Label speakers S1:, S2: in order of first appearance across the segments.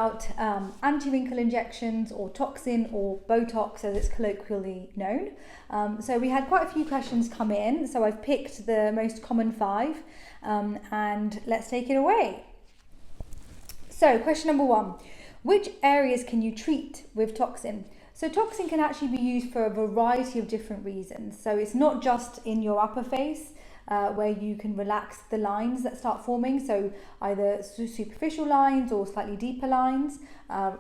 S1: about anti-wrinkle injections, or toxin, or botox as it's colloquially known. So we had quite a few questions come in, so I've picked the most common 5 and let's take it away. So question number 1, which areas can you treat with toxin? So toxin can actually be used for a variety of different reasons. So it's not just in your upper face where you can relax the lines that start forming. So either superficial lines or slightly deeper lines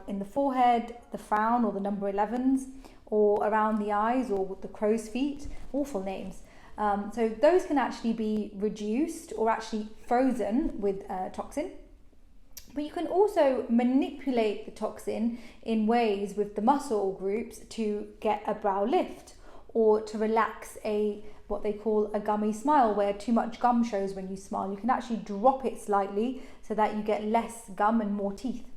S1: in the forehead, the frown or the number 11s, or around the eyes or the crow's feet, awful names. So those can actually be reduced or actually frozen with toxin. But you can also manipulate the toxin in ways with the muscle groups to get a brow lift, or to relax what they call a gummy smile, where too much gum shows when you smile. You can actually drop it slightly so that you get less gum and more teeth.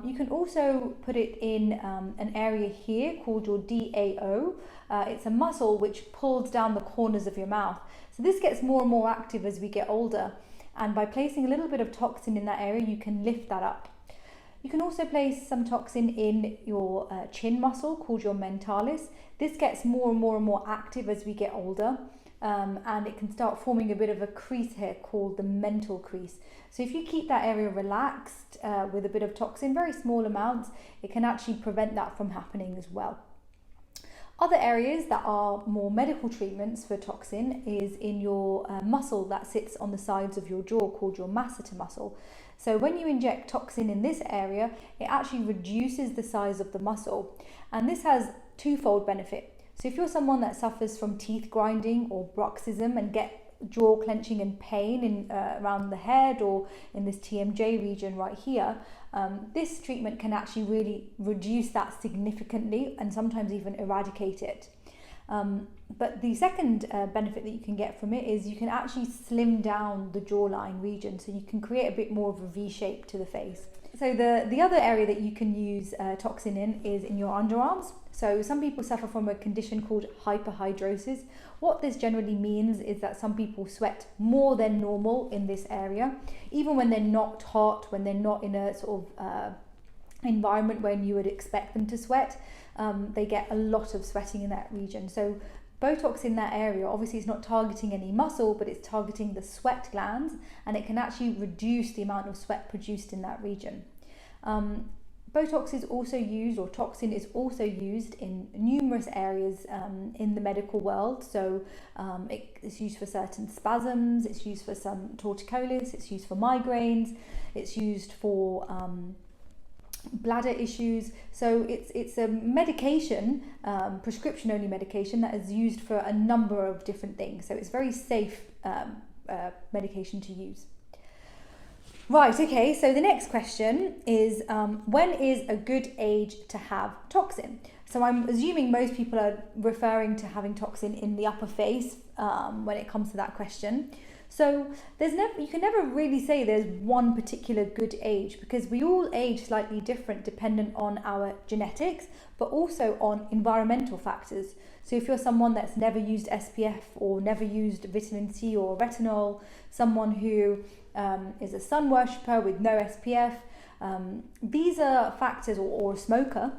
S1: You can also put it in an area here called your DAO. It's a muscle which pulls down the corners of your mouth. So this gets more and more active as we get older. And by placing a little bit of toxin in that area, you can lift that up. You can also place some toxin in your chin muscle called your mentalis. This gets more and more and more active as we get older, and it can start forming a bit of a crease here called the mental crease. So if you keep that area relaxed with a bit of toxin, very small amounts, it can actually prevent that from happening as well. Other areas that are more medical treatments for toxin is in your muscle that sits on the sides of your jaw called your masseter muscle. So when you inject toxin in this area, it actually reduces the size of the muscle, and this has twofold benefit. So if you're someone that suffers from teeth grinding or bruxism and get jaw clenching and pain in around the head or in this TMJ region right here, this treatment can actually really reduce that significantly and sometimes even eradicate it. But the second benefit that you can get from it is you can actually slim down the jawline region, so you can create a bit more of a V shape to the face. So the other area that you can use toxin in is in your underarms. So some people suffer from a condition called hyperhidrosis. What this generally means is that some people sweat more than normal in this area, even when they're not hot, when they're not in a sort of environment when you would expect them to sweat. They get a lot of sweating in that region. So Botox in that area, obviously it's not targeting any muscle, but it's targeting the sweat glands, and it can actually reduce the amount of sweat produced in that region. Botox is also used, or toxin is also used in numerous areas in the medical world. So it's used for certain spasms, it's used for some torticollis, it's used for migraines, it's used for bladder issues. So it's a medication, prescription only medication, that is used for a number of different things. So it's very safe medication to use. Right, okay, so the next question is when is a good age to have toxin? So I'm assuming most people are referring to having toxin in the upper face when it comes to that question. So you can never really say there's one particular good age, because we all age slightly different dependent on our genetics, but also on environmental factors. So if you're someone that's never used SPF or never used vitamin C or retinol, someone who is a sun worshipper with no SPF, these are factors, or a smoker.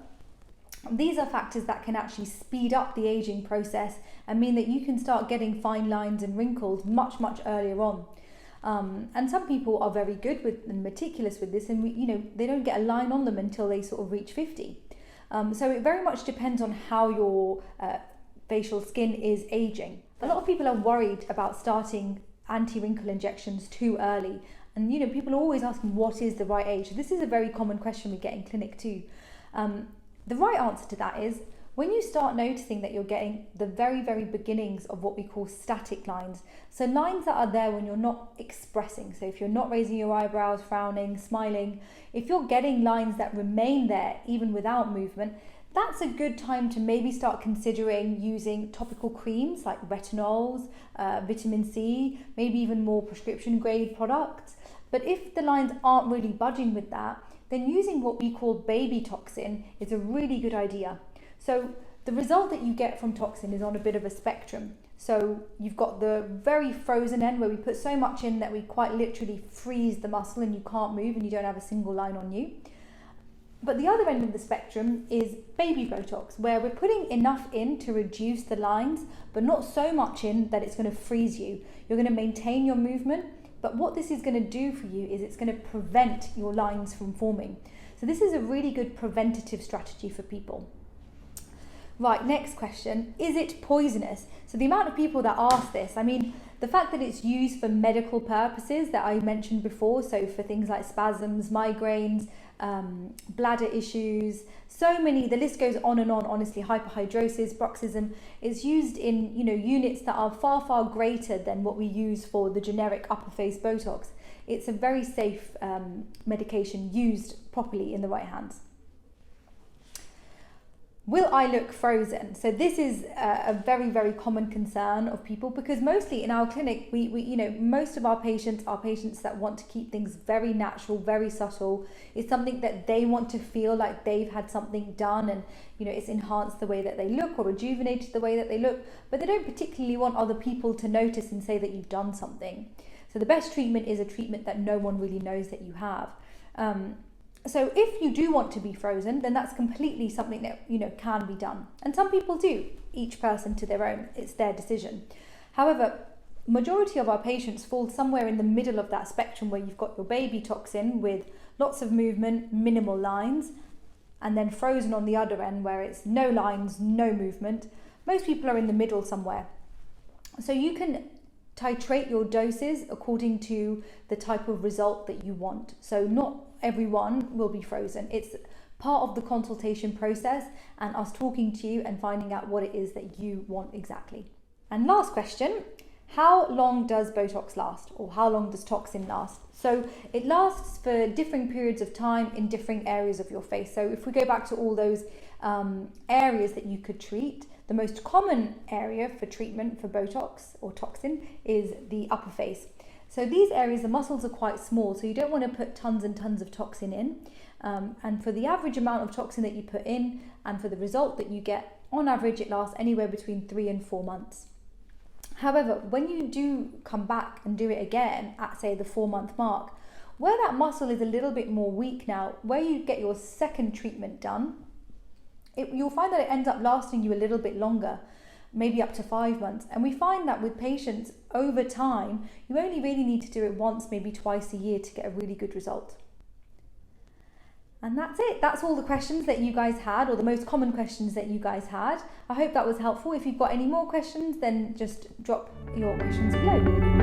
S1: These are factors that can actually speed up the aging process and mean that you can start getting fine lines and wrinkles much earlier on. And some people are very good with and meticulous with this, and they don't get a line on them until they sort of reach 50. So it very much depends on how your facial skin is aging. A lot of people are worried about starting anti-wrinkle injections too early, and people are always asking what is the right age. This is a very common question we get in clinic too. The right answer to that is when you start noticing that you're getting the very beginnings of what we call static lines. So lines that are there when you're not expressing. So if you're not raising your eyebrows, frowning, smiling, if you're getting lines that remain there even without movement, that's a good time to maybe start considering using topical creams like retinols, vitamin C, maybe even more prescription grade products. But if the lines aren't really budging with that, then using what we call baby toxin is a really good idea. So the result that you get from toxin is on a bit of a spectrum. So you've got the very frozen end where we put so much in that we quite literally freeze the muscle and you can't move and you don't have a single line on you. But the other end of the spectrum is baby Botox, where we're putting enough in to reduce the lines, but not so much in that it's going to freeze you. You're going to maintain your movement, but what this is going to do for you is it's going to prevent your lines from forming. So this is a really good preventative strategy for people. Right, next question. Is it poisonous? So the amount of people that ask this, I mean, the fact that it's used for medical purposes that I mentioned before, so for things like spasms, migraines, bladder issues, so many, the list goes on and on, honestly, hyperhidrosis, bruxism, is used in, units that are far, far greater than what we use for the generic upper face Botox. It's a very safe medication used properly in the right hands. Will I look frozen? So this is a very, very common concern of people, because mostly in our clinic, we most of our patients are patients that want to keep things very natural, very subtle. It's something that they want to feel like they've had something done and, it's enhanced the way that they look or rejuvenated the way that they look, but they don't particularly want other people to notice and say that you've done something. So the best treatment is a treatment that no one really knows that you have. So if you do want to be frozen, then that's completely something that, can be done. And some people do, each person to their own, it's their decision. However, majority of our patients fall somewhere in the middle of that spectrum, where you've got your baby toxin with lots of movement, minimal lines, and then frozen on the other end where it's no lines, no movement. Most people are in the middle somewhere. So you can titrate your doses according to the type of result that you want. So not everyone will be frozen. It's part of the consultation process and us talking to you and finding out what it is that you want exactly. And last question, how long does Botox last, or how long does toxin last? So it lasts for different periods of time in different areas of your face. So if we go back to all those areas that you could treat, the most common area for treatment for Botox or toxin is the upper face. So these areas, the muscles are quite small, so you don't want to put tons and tons of toxin in. And for the average amount of toxin that you put in and for the result that you get, on average, it lasts anywhere between 3 and 4 months. However, when you do come back and do it again at, say, the 4-month mark, where that muscle is a little bit more weak now, where you get your second treatment done, you'll find that it ends up lasting you a little bit longer, maybe up to 5 months. And we find that with patients over time, you only really need to do it once, maybe twice a year to get a really good result. And that's it. That's all the questions that you guys had, or the most common questions that you guys had. I hope that was helpful. If you've got any more questions, then just drop your questions below.